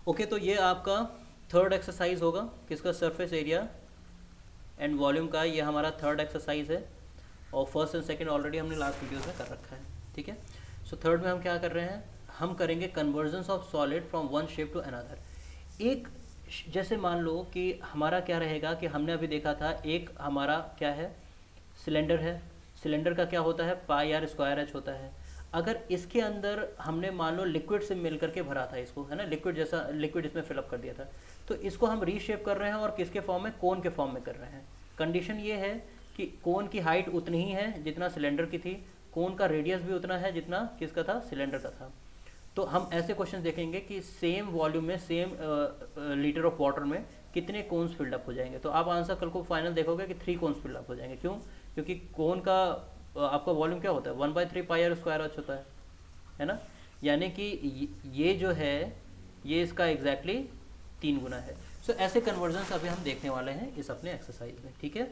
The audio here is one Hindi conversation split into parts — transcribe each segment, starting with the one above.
ओके, तो ये आपका थर्ड एक्सरसाइज होगा किसका, सरफेस एरिया एंड वॉल्यूम का। ये हमारा थर्ड एक्सरसाइज है और फर्स्ट एंड सेकंड ऑलरेडी हमने लास्ट वीडियोस में कर रखा है, ठीक है। सो थर्ड में हम क्या कर रहे हैं, हम करेंगे conversions of solid from one shape to another. एक जैसे मान लो कि हमारा क्या रहेगा कि हमने अभी देखा था, एक हमारा क्या है, सिलेंडर है। सिलेंडर का क्या होता है, पाई आर स्क्वायर एच होता है। अगर इसके अंदर हमने मान लो लिक्विड से मिल करके भरा था इसको, है ना, लिक्विड जैसा लिक्विड इसमें फिलअप कर दिया था, तो इसको हम रीशेप कर रहे हैं और किसके फॉर्म में, कोन के फॉर्म में कर रहे हैं। कंडीशन ये है कि कोन की हाइट उतनी ही है जितना सिलेंडर की थी, कोन का रेडियस भी उतना है जितना किसका था, सिलेंडर का था। तो हम ऐसे क्वेश्चन देखेंगे कि सेम वॉल्यूम में सेम लीटर ऑफ वाटर में कितने कोन्स फिल्ड अप हो जाएंगे। तो आप आंसर कल को फाइनल देखोगे कि 3 कोन्स फिल्ड अप हो जाएंगे। क्यों, क्योंकि कोन का आपका वॉल्यूम क्या होता है, 1/3 पाई आर स्क्वायर एच होता है ना। यानी कि ये जो है ये इसका एग्जैक्टली 3 गुना है। सो ऐसे कन्वर्जन्स अभी हम देखने वाले हैं इस अपने एक्सरसाइज में, ठीक है।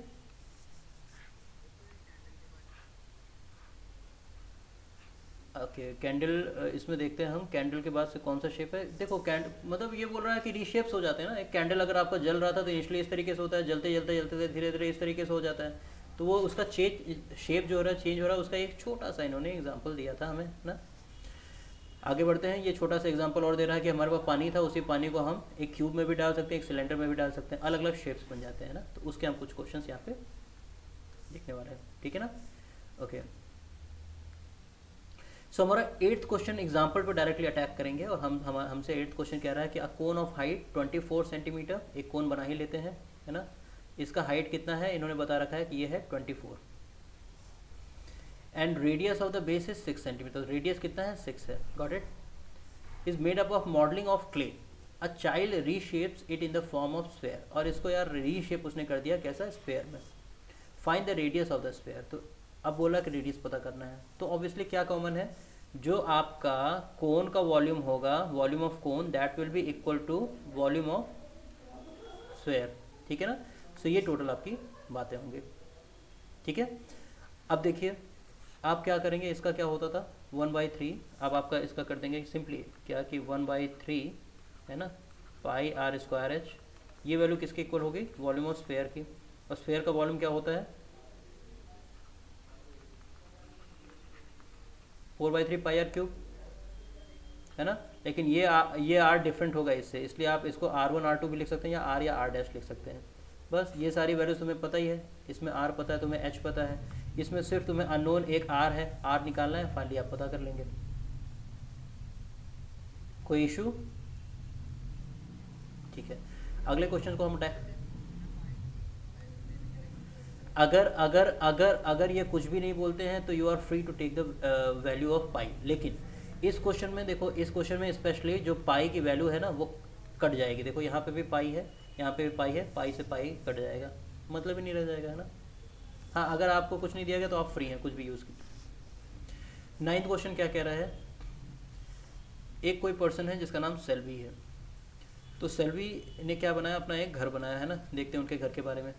ओके, कैंडल इसमें देखते हैं हम, कैंडल के बाद से कौन सा शेप है। देखो मतलब ये बोल रहा है कि रीशेप्स हो जाते हैं ना। एक कैंडल अगर आपका जल रहा था तो इनिशियली इस तरीके से होता है, जलते जलते जलते धीरे धीरे इस तरीके से हो जाता है। तो वो उसका शेप जो हो रहा है, चेंज हो रहा है, उसका एक छोटा सा इन्होंने एग्जाम्पल दिया था हमें ना। आगे बढ़ते हैं, ये छोटा सा एग्जाम्पल और दे रहा है कि हमारे पास पानी था, उसी पानी को हम एक क्यूब में भी डाल सकते हैं, एक सिलेंडर में भी डाल सकते हैं, अलग अलग शेप्स बन जाते हैं ना। तो उसके हम कुछ क्वेश्चन यहाँ पे देखने वाले हैं, ठीक है ना। ओके, सो हमारा 8th क्वेश्चन एग्जाम्पल पर डायरेक्टली अटैक करेंगे और हमसे 8th क्वेश्चन कह रहा है कि अ कोन ऑफ हाइट 24 सेंटीमीटर, एक कोन बना ही लेते हैं, है ना। इसका हाइट कितना है, इन्होंने बता रखा है कि ये है 24, and radius of the base is 6 centimetre. Radius कितना है, 6 है, got it. Is made up of modelling of clay, a child reshapes it in the form of sphere. और इसको यार रीशेप उसने कर दिया कैसा, स्फेयर में। Find the radius of the sphere. तो अब बोला कि रेडियस पता करना है, तो ऑब्वियसली क्या कॉमन है, जो आपका कोन का वॉल्यूम होगा, volume of cone that will be equal to volume of sphere, ठीक है ना। सो ये टोटल आपकी बातें होंगी, ठीक है। अब देखिए आप क्या करेंगे, इसका क्या होता था 1/3, अब आपका इसका कर देंगे सिंपली क्या कि 1/3 है ना, पाई आर स्क्वायर एच। ये वैल्यू किसके इक्वल होगी, वॉल्यूम ऑफ स्फेयर की। और स्फेयर का वॉल्यूम क्या होता है, 4/3 पाई आर क्यूब, है ना। लेकिन ये आर डिफरेंट होगा इससे, इसलिए आप इसको R1 R2 भी लिख सकते हैं या R या R' लिख सकते हैं। बस ये सारी वैल्यूज तुम्हें पता ही है, इसमें R पता है, तुम्हें H पता है, इसमें सिर्फ तुम्हें अननोन एक R है, R निकालना है, फाइनली आप पता कर लेंगे। कोई इशू, ठीक है। अगले क्वेश्चन को हम अगर अगर अगर अगर ये कुछ भी नहीं बोलते हैं तो you are free to take the value of pi. लेकिन इस क्वेश्चन में देखो, इस क्वेश्चन में स्पेशली जो पाई की वैल्यू है ना वो कट जाएगी। देखो यहाँ पे भी पाई है, यहाँ पे भी पाई है, पाई से पाई कट जाएगा, मतलब ही नहीं रह जाएगा, है ना। हाँ, अगर आपको कुछ नहीं दिया गया तो आप फ्री हैं कुछ भी यूज़ की। 9th क्वेश्चन क्या कह रहा है, एक कोई पर्सन है जिसका नाम सेल्वी है। तो सेल्वी ने क्या बनाया, अपना एक घर बनाया, है ना। देखते हैं उनके घर के बारे में।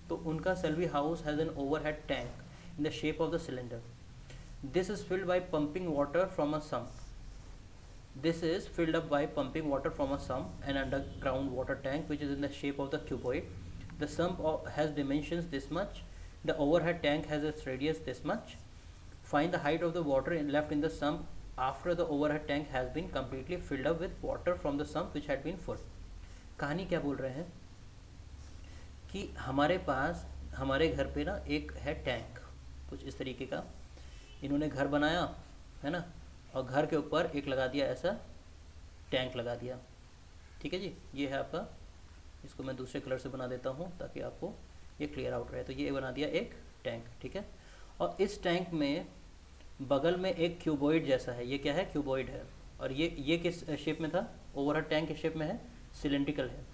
तो उनका Selvi house has an overhead tank in the shape of the cylinder. This is filled by pumping water from a sump. This is filled up by pumping water from a sump, an underground water tank which is in the shape of the cuboid. The sump has dimensions this much. The overhead tank has its radius this much. Find the height of the water left in the sump after the overhead tank has been completely filled up with water from the sump which had been full. कहानी क्या बोल रहे हैं कि हमारे पास हमारे घर पे ना एक है टैंक, कुछ इस तरीके का इन्होंने घर बनाया, है ना। और घर के ऊपर एक लगा दिया ऐसा टैंक लगा दिया, ठीक है जी। ये है आपका, इसको मैं दूसरे कलर से बना देता हूँ ताकि आपको ये क्लियर आउट रहे। तो ये बना दिया एक टैंक, ठीक है। और इस टैंक में बगल में एक क्यूबॉइड जैसा है, ये क्या है, क्यूबॉइड है। और ये किस शेप में था, ओवरहेड टैंक के शेप में है, सिलेंड्रिकल है।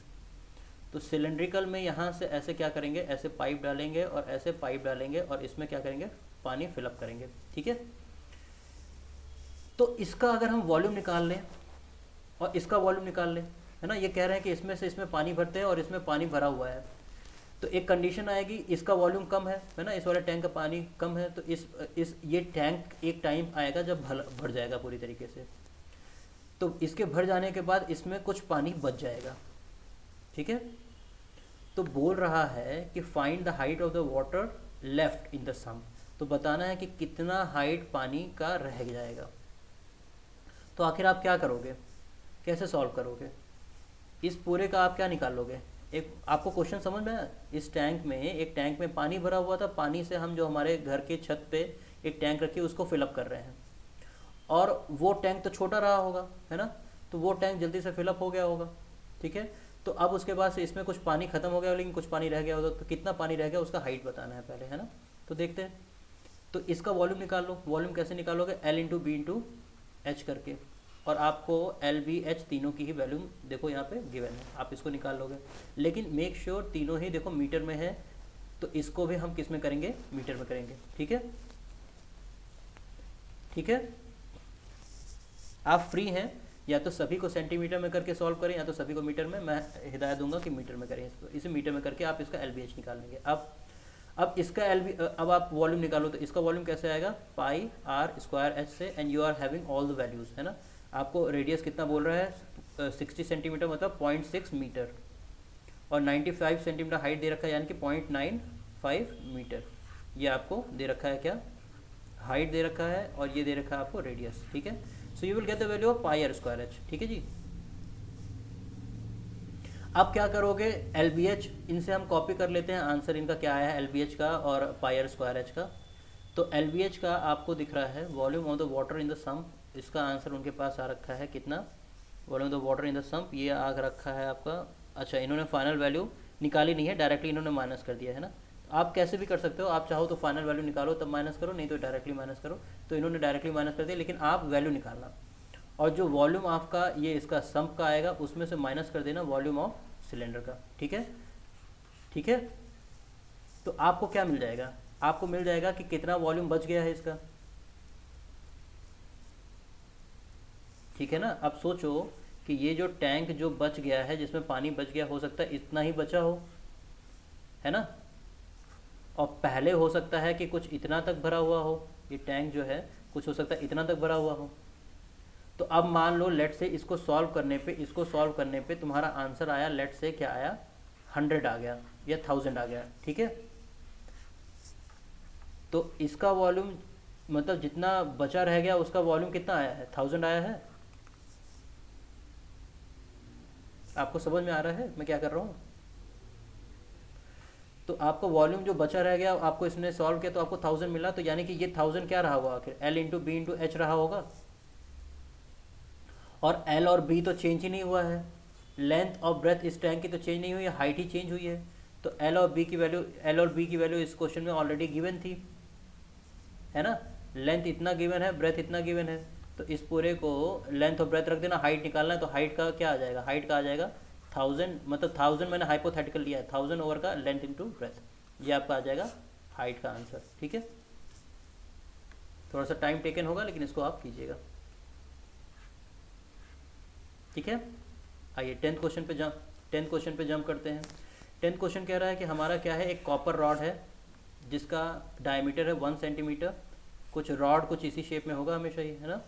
तो सिलेंड्रिकल में यहाँ से ऐसे क्या करेंगे, ऐसे पाइप डालेंगे और ऐसे पाइप डालेंगे और इसमें क्या करेंगे, पानी फिलअप करेंगे, ठीक है। तो इसका अगर हम वॉल्यूम निकाल लें और इसका वॉल्यूम निकाल लें, है ना। ये कह रहे हैं कि इसमें से इसमें पानी भरते हैं और इसमें पानी भरा हुआ है। तो एक कंडीशन आएगी, इसका वॉल्यूम कम है ना, इस वाले टैंक का पानी कम है। तो ये टैंक एक टाइम आएगा जब भर जाएगा पूरी तरीके से। तो इसके भर जाने के बाद इसमें कुछ पानी बच जाएगा, ठीक है। तो बोल रहा है कि find the height of the water left in the sum, तो बताना है कि कितना हाइट पानी का रह जाएगा। तो आखिर आप क्या करोगे, कैसे सॉल्व करोगे, इस पूरे का आप क्या निकालोगे। एक आपको क्वेश्चन समझ में आया, इस टैंक में, एक टैंक में पानी भरा हुआ था, पानी से हम जो हमारे घर के छत पे एक टैंक रखी उसको फिलअप कर रहे हैं, और वो टैंक तो छोटा रहा होगा, है ना, तो वो टैंक जल्दी से फिलअप हो गया होगा, ठीक है। तो अब उसके बाद से इसमें कुछ पानी खत्म हो गया, लेकिन कुछ पानी रह गया होगा, तो कितना पानी रह गया उसका हाइट बताना है पहले, है ना। तो देखते हैं, तो इसका वॉल्यूम निकाल लो। वॉल्यूम कैसे निकालोगे, L into B into H करके, और आपको L बी एच तीनों की ही वैल्यूम देखो यहाँ पे गिवन है, आप इसको निकाल लोगे। लेकिन मेक श्योर तीनों ही देखो मीटर में है, तो इसको भी हम किस में करेंगे, मीटर में करेंगे, ठीक है, ठीक है। आप फ्री हैं, या तो सभी को सेंटीमीटर में करके सॉल्व करें, या तो सभी को मीटर में, मैं हिदायत दूंगा कि मीटर में करें इसको, इसे मीटर में करके आप इसका LBH निकाल लेंगे। अब इसका अब आप वॉल्यूम निकालो, तो इसका वॉल्यूम कैसे आएगा, पाई आर स्क्वायर एच से, and you are having all the values, है ना। आपको रेडियस कितना बोल रहा है, 60 सेंटीमीटर मतलब 0.6 मीटर, और 95 सेंटीमीटर हाइट दे रखा है, यानी कि 0.95 मीटर, ये आपको दे रखा है, क्या हाइट दे रखा है, और ये दे रखा है आपको रेडियस, ठीक है। So you will get the value of pi R square H, ठीक है जी। अब क्या करोगे, LBH इनसे हम कॉपी कर लेते हैं, आंसर इनका क्या आया है LBH का और पाई आर स्क्वायर एच का। तो LBH का आपको दिख रहा है volume of the water in the sump, इसका आंसर उनके पास आ रखा है कितना, volume of the water in the sump, ये आ रखा है आपका। अच्छा, इन्होंने फाइनल वैल्यू निकाली नहीं है, डायरेक्टली इन्होंने माइनस कर दिया है ना। आप कैसे भी कर सकते हो, आप चाहो तो फाइनल वैल्यू निकालो तब माइनस करो, नहीं तो डायरेक्टली माइनस करो। तो इन्होंने डायरेक्टली माइनस कर दिया, लेकिन आप वैल्यू निकालना, और जो वॉल्यूम आपका ये इसका सम्प का आएगा उसमें से माइनस कर देना वॉल्यूम ऑफ सिलेंडर का, ठीक है, ठीक है। तो आपको क्या मिल जाएगा, आपको मिल जाएगा कि कितना वॉल्यूम बच गया है इसका, ठीक है ना। अब सोचो कि ये जो टैंक जो बच गया है, जिसमें पानी बच गया, हो सकता है इतना ही बचा हो, है ना, और पहले हो सकता है कि कुछ इतना तक भरा हुआ हो, ये टैंक जो है कुछ हो सकता है इतना तक भरा हुआ हो। तो अब मान लो लेट से इसको सॉल्व करने पे तुम्हारा आंसर आया, लेट से क्या आया, 100 आ गया या 1000 आ गया, ठीक है। तो इसका वॉल्यूम मतलब जितना बचा रह गया उसका वॉल्यूम कितना आया है, 1000 आया है। आपको समझ में आ रहा है मैं क्या कर रहा हूँ। तो आपका वॉल्यूम जो बचा रह गया, आपको इसने सॉल्व किया तो आपको 1000 मिला, तो यानी कि ये 1000 क्या रहा होगा आखिर, L into B into H रहा होगा, और L और B तो चेंज ही नहीं हुआ है, लेंथ और ब्रेथ इस टैंक की तो चेंज नहीं हुई है, हाइट ही चेंज हुई है। तो L और B की वैल्यू इस क्वेश्चन में ऑलरेडी गिवन थी, है ना। लेंथ इतना गिवन है, ब्रेथ इतना गिवन है, तो इस पूरे को लेंथ और ब्रेथ रख देना, हाइट निकालना है, तो हाइट का क्या आ जाएगा, हाइट का आ जाएगा 1000, मतलब 1000 मैंने हाइपोथेटिकल लिया है, 1000 ओवर का लेंथ इंटू ब्रेथ, ये आपका आ जाएगा हाइट का आंसर, ठीक है। थोड़ा सा टाइम टेकन होगा, लेकिन इसको आप कीजिएगा, ठीक है। आइए 10th क्वेश्चन पे जंप करते हैं। 10th क्वेश्चन कह रहा है कि हमारा क्या है, एक कॉपर रॉड है जिसका डायमीटर है 1 सेंटीमीटर, कुछ रॉड कुछ इसी शेप में होगा हमेशा ही, है ना,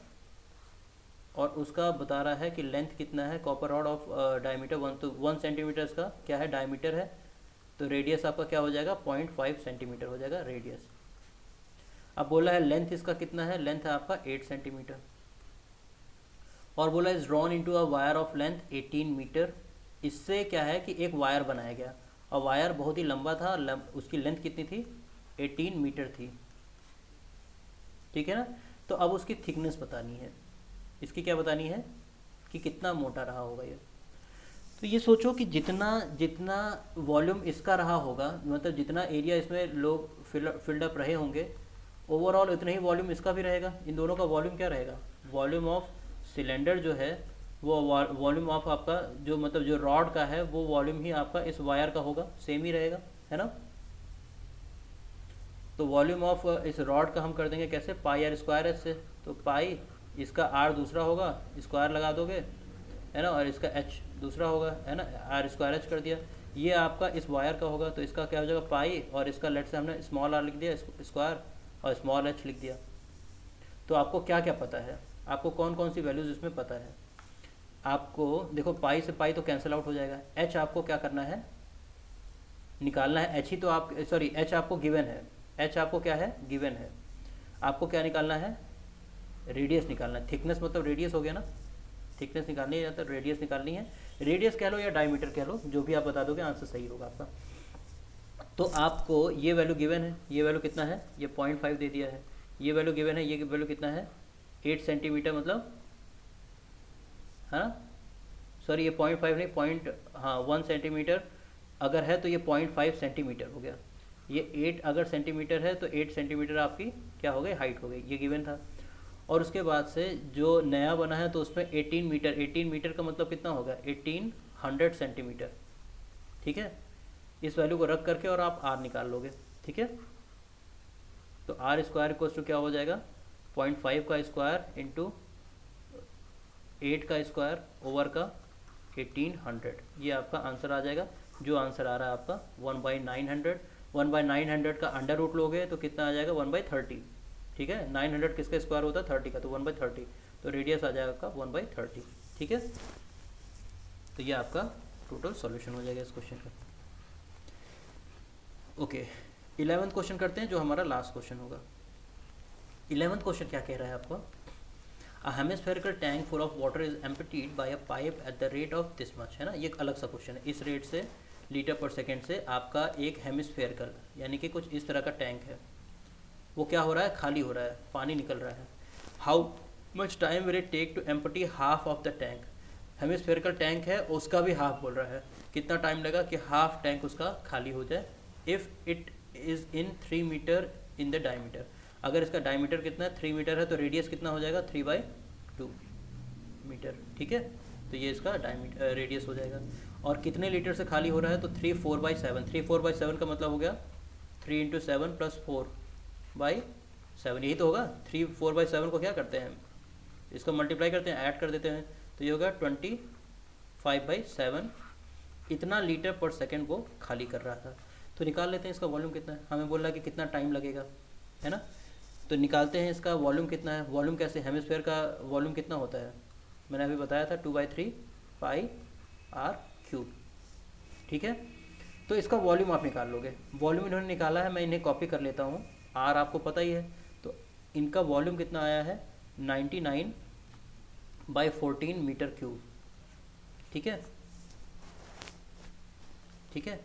और उसका बता रहा है कि लेंथ कितना है, कॉपर रॉड ऑफ डायमीटर 1, तो 1 सेंटीमीटर इसका क्या है, डायमीटर है, तो रेडियस आपका क्या हो जाएगा, 0.5 सेंटीमीटर हो जाएगा रेडियस। अब बोला है लेंथ इसका कितना है, लेंथ है आपका 8 सेंटीमीटर, और बोला is drawn into a wire of length 18 metre. इससे क्या है कि एक वायर बनाया गया, और वायर बहुत ही लंबा था, उसकी लेंथ कितनी थी, 18 मीटर थी, ठीक है ना। तो अब उसकी थिकनेस बतानी है, इसकी क्या बतानी है कि कितना मोटा रहा होगा ये। तो ये सोचो कि जितना जितना वॉल्यूम इसका रहा होगा, मतलब जितना एरिया इसमें लोग फिल्ड अप रहे होंगे, ओवरऑल उतना ही वॉल्यूम इसका भी रहेगा। इन दोनों का वॉल्यूम क्या रहेगा, वॉल्यूम ऑफ सिलेंडर जो है वो वॉल्यूम ऑफ आपका जो मतलब जो रॉड का है वो वॉल्यूम ही आपका इस वायर का होगा, सेम ही रहेगा, है ना। तो वॉल्यूम ऑफ इस रॉड का हम कर देंगे कैसे, पाई आर स्क्वायर एच से, तो पाई इसका आर दूसरा होगा, स्क्वायर लगा दोगे, है ना, और इसका एच दूसरा होगा, है ना, आर स्क्वायर एच कर दिया। ये आपका इस वायर का होगा, तो इसका क्या हो जाएगा पाई, और इसका लेट से हमने स्मॉल आर लिख दिया स्क्वायर, और स्मॉल एच लिख दिया। तो आपको क्या क्या पता है, आपको कौन कौन सी वैल्यूज़ इसमें पता है, आपको देखो पाई से पाई तो कैंसिल आउट हो जाएगा, एच आपको क्या करना है, निकालना है, एच ही तो आप, सॉरी एच आपको गिवन है, एच आपको क्या है, गिवन है, आपको क्या निकालना है, रेडियस निकालना है, थिकनेस मतलब रेडियस हो गया ना, थिकनेस निकालनी है या तो रेडियस निकालनी है, रेडियस कह लो या डायमीटर कह लो, जो भी आप बता दोगे आंसर सही होगा आपका। तो आपको ये वैल्यू गिवन है, ये वैल्यू कितना है, ये 0.5 दे दिया है, ये वैल्यू गिवन है, ये वैल्यू कितना है 8 सेंटीमीटर मतलब, है ना, सॉरी ये 0.5 नहीं, पॉइंट, हाँ 1 सेंटीमीटर अगर है तो ये 0.5 सेंटीमीटर हो गया, ये 8 अगर सेंटीमीटर है तो 8 सेंटीमीटर आपकी क्या हो गई, हाइट हो गई, ये गिवन था। और उसके बाद से जो नया बना है तो उसमें 18 मीटर, 18 मीटर का मतलब कितना होगा 1800 सेंटीमीटर, ठीक है। इस वैल्यू को रख करके और आप आर निकाल लोगे, ठीक है। तो आर स्क्वायर इक्वल्स टू क्या हो जाएगा, 0.5 का स्क्वायर इंटू 8 का स्क्वायर ओवर का 1800, ये आपका आंसर आ जाएगा। जो आंसर आ रहा है आपका 1/900, 1/900 का अंडर रूट लोगे तो कितना आ जाएगा 1/30, ठीक है। 900 किसका स्क्वायर होता है 30 का, तो 1/30, तो रेडियस आ जाएगा आपका 1/30, ठीक है। तो ये आपका टोटल सॉल्यूशन हो जाएगा इस क्वेश्चन का। ओके 11th क्वेश्चन करते हैं जो हमारा लास्ट क्वेश्चन होगा। 11th क्वेश्चन क्या कह रहा है आपको, A hemispherical tank full of water is emptied by a pipe at the rate of this much, है ना, ये एक अलग सा क्वेश्चन है। इस रेट से लीटर पर सेकेंड से आपका एक हेमिस्फेरिकल यानी कि कुछ इस तरह का टैंक है, वो क्या हो रहा है, खाली हो रहा है, पानी निकल रहा है। How much time will it take to empty half of the tank, hemispherical tank है उसका भी हाफ बोल रहा है, कितना टाइम लगा कि हाफ टैंक उसका खाली हो जाए। If it is in 3 metre in the diameter, अगर इसका डायमीटर कितना है 3 मीटर है तो रेडियस कितना हो जाएगा 3/2 मीटर, ठीक है। तो ये इसका डायमीटर रेडियस हो जाएगा। और कितने लीटर से खाली हो रहा है तो 3 4/7, 3 4/7 का मतलब हो गया 3 × 7 + 4/7, यही तो होगा। 3 4/7 को क्या करते हैं, इसको मल्टीप्लाई करते हैं, ऐड कर देते हैं, तो ये होगा 25/7, इतना लीटर पर सेकेंड वो खाली कर रहा था। तो निकाल लेते हैं इसका वॉल्यूम कितना है, हमें बोल रहा है कि कितना टाइम लगेगा, है ना। तो निकालते हैं इसका वॉल्यूम कितना है, वॉल्यूम कैसे, हेमिस्फेयर का वॉल्यूम कितना होता है, मैंने अभी बताया था 2/3 πr³, ठीक है। तो इसका वॉल्यूम आप निकाल लोगे, वॉल्यूम इन्होंने निकाला है, मैं इन्हें कॉपी कर लेता हूँ, आर आपको पता ही है, तो इनका वॉल्यूम कितना आया है 99/14 मीटर क्यूब, ठीक है, ठीक है,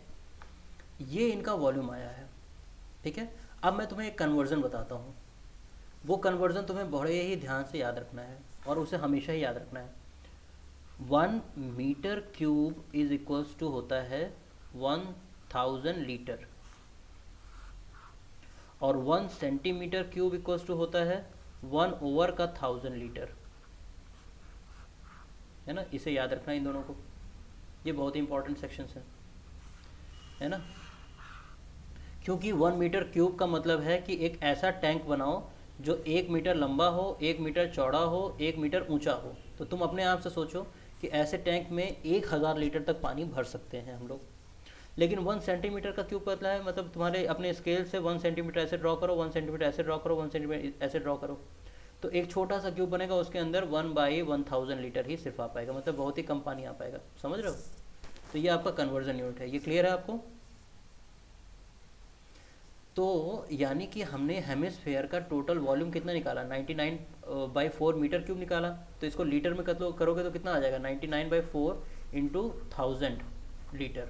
ये इनका वॉल्यूम आया है, ठीक है। अब मैं तुम्हें एक कन्वर्जन बताता हूँ, वो कन्वर्जन तुम्हें बड़े ही ध्यान से याद रखना है और उसे हमेशा ही याद रखना है। 1 metre cube is equals to होता है 1000 लीटर, और 1 सेंटीमीटर क्यूब इक्वल्स टू होता है 1/1000 लीटर, है ना। इसे याद रखना इन दोनों को, ये बहुत ही इंपॉर्टेंट सेक्शंस हैं, है ना। क्योंकि 1 मीटर क्यूब का मतलब है कि एक ऐसा टैंक बनाओ जो 1 मीटर लंबा हो, 1 मीटर चौड़ा हो, 1 मीटर ऊंचा हो। तो तुम अपने आप से सोचो कि ऐसे टैंक में 1000 लीटर तक पानी भर सकते हैं हम लोग। लेकिन 1 सेंटीमीटर का क्यूब पतला है, मतलब तुम्हारे अपने स्केल से 1 सेंटीमीटर ऐसे ड्रॉ करो, 1 सेंटीमीटर ऐसे ड्रॉ करो, 1 सेंटीमीटर ऐसे ड्रॉ करो, तो एक छोटा सा क्यूब बनेगा, उसके अंदर 1/1000 लीटर ही सिर्फ आ पाएगा, मतलब बहुत ही कम पानी आ पाएगा, समझ रहे हो। तो ये आपका कन्वर्जन यूनिट है, ये क्लियर है आपको। तो यानी कि हमने हेमिस्फेयर का टोटल वॉल्यूम कितना निकाला, 99/4 मीटर क्यूब निकाला, तो इसको लीटर में करोगे तो कितना आ जाएगा 99/4 × 1000 लीटर,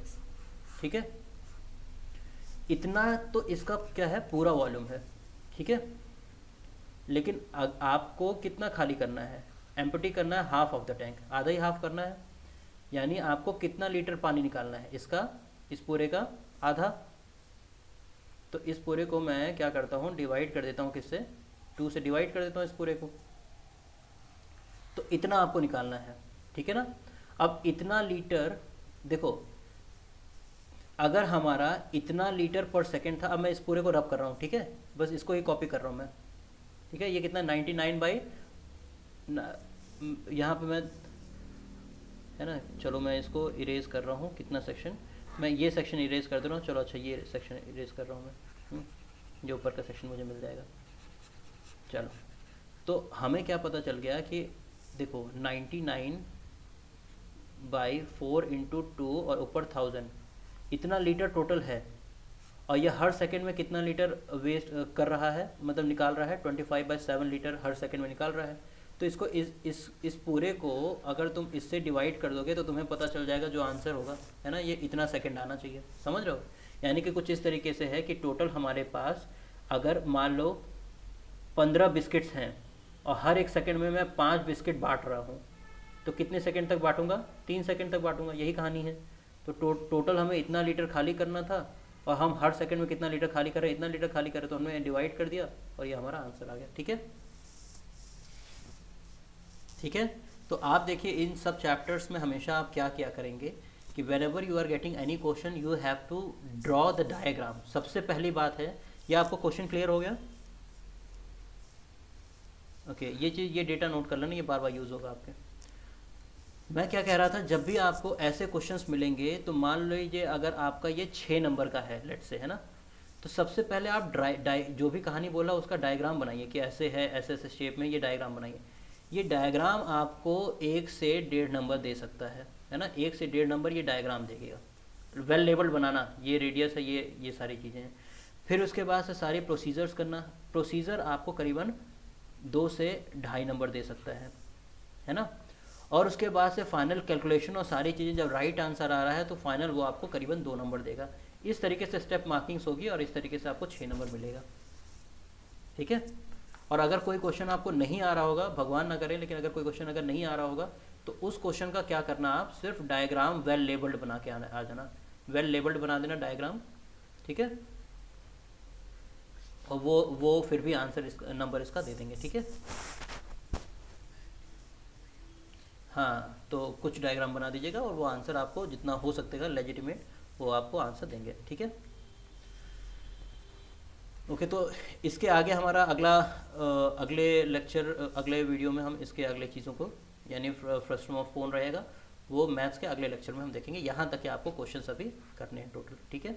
ठीक है। इतना तो इसका क्या है पूरा वॉल्यूम है, ठीक है। लेकिन आपको कितना खाली करना है, एम्प्टी करना है हाफ ऑफ द टैंक, आधा ही हाफ करना है, यानी आपको कितना लीटर पानी निकालना है इसका, इस पूरे का आधा। तो इस पूरे को मैं क्या करता हूँ डिवाइड कर देता हूँ, किससे 2 से डिवाइड कर देता हूँ इस पूरे को, तो इतना आपको निकालना है, ठीक है ना। अब इतना लीटर देखो, अगर हमारा इतना लीटर पर सेकेंड था, अब मैं इस पूरे को रब कर रहा हूँ, ठीक है, बस इसको ही कॉपी कर रहा हूँ मैं, ठीक है। ये कितना 99 यहाँ पे मैं, है ना, चलो मैं इसको इरेज कर रहा हूँ, कितना सेक्शन, मैं ये सेक्शन इरेज कर दे रहा हूँ, चलो अच्छा ये सेक्शन इरेज कर रहा हूँ मैं, जो ऊपर का सेक्शन मुझे मिल जाएगा। चलो तो हमें क्या पता चल गया कि देखो 99 बाई 4 × 2 और ऊपर 1000, इतना लीटर टोटल है। और ये हर सेकंड में कितना लीटर वेस्ट कर रहा है, मतलब निकाल रहा है 25/7 लीटर हर सेकंड में निकाल रहा है। तो इसको इस पूरे को अगर तुम इससे डिवाइड कर दोगे तो तुम्हें पता चल जाएगा जो आंसर होगा, है ना, ये इतना सेकंड आना चाहिए। समझ रहे हो? यानी कि कुछ इस तरीके से है कि टोटल हमारे पास अगर मान लो 15 बिस्किट्स हैं और हर एक सेकंड में मैं 5 बिस्किट बांट रहा हूँ, तो कितने सेकंड तक बांटूंगा? 3 सेकंड तक बांटूंगा। यही कहानी है। तो टोटल हमें इतना लीटर खाली करना था और हम हर सेकंड में कितना लीटर खाली कर रहे हैं, इतना लीटर खाली कर रहे, तो हमने डिवाइड कर दिया और ये हमारा आंसर आ गया। ठीक है, ठीक है। तो आप देखिए इन सब चैप्टर्स में हमेशा आप क्या क्या करेंगे कि whenever you are getting any question you have to draw the diagram. सबसे पहली बात है, ये आपको क्वेश्चन क्लियर हो गया? ओके, ये चीज़, ये डेटा नोट कर लेना, ये बार बार यूज़ होगा आपके। मैं क्या कह रहा था, जब भी आपको ऐसे क्वेश्चंस मिलेंगे तो मान लीजिए अगर आपका ये 6 नंबर का है लेट से, है ना, तो सबसे पहले आप जो भी कहानी बोला उसका डायग्राम बनाइए कि ऐसे है, ऐसे ऐसे शेप में ये डायग्राम बनाइए। ये डायग्राम आपको 1 से 1.5 नंबर दे सकता है ना, 1 से 1.5 नंबर ये डायग्राम देगा। वेल लेबल्ड बनाना, ये रेडियस है, ये सारी चीज़ें हैं। फिर उसके बाद से सारे प्रोसीजर्स करना। प्रोसीजर आपको करीबन 2 से 2.5 नंबर दे सकता है ना। और उसके बाद से फाइनल कैलकुलेशन और सारी चीज़ें, जब राइट आंसर आ रहा है तो फाइनल वो आपको करीबन 2 नंबर देगा। इस तरीके से स्टेप मार्किंग्स होगी और इस तरीके से आपको 6 नंबर मिलेगा। ठीक है। और अगर कोई क्वेश्चन आपको नहीं आ रहा होगा, भगवान ना करे, लेकिन अगर कोई क्वेश्चन अगर नहीं आ रहा होगा तो उस क्वेश्चन का क्या करना, आप सिर्फ डायग्राम वेल लेबल्ड बना के आ जाना, वेल लेबल्ड बना देना डायग्राम। ठीक है, और वो फिर भी आंसर नंबर इसका दे देंगे। ठीक है, हाँ, तो कुछ डायग्राम बना दीजिएगा और वो आंसर आपको जितना हो सकेगा लेजिटिमेट वो आपको आंसर देंगे। ठीक है, ओके। तो इसके आगे हमारा अगले लेक्चर, अगले वीडियो में हम इसके अगले चीज़ों को, यानी फ्रस्ट्रम ऑफ फोन रहेगा, वो मैथ्स के अगले लेक्चर में हम देखेंगे। यहाँ तक कि आपको क्वेश्चंस अभी करने हैं टोटल। ठीक है।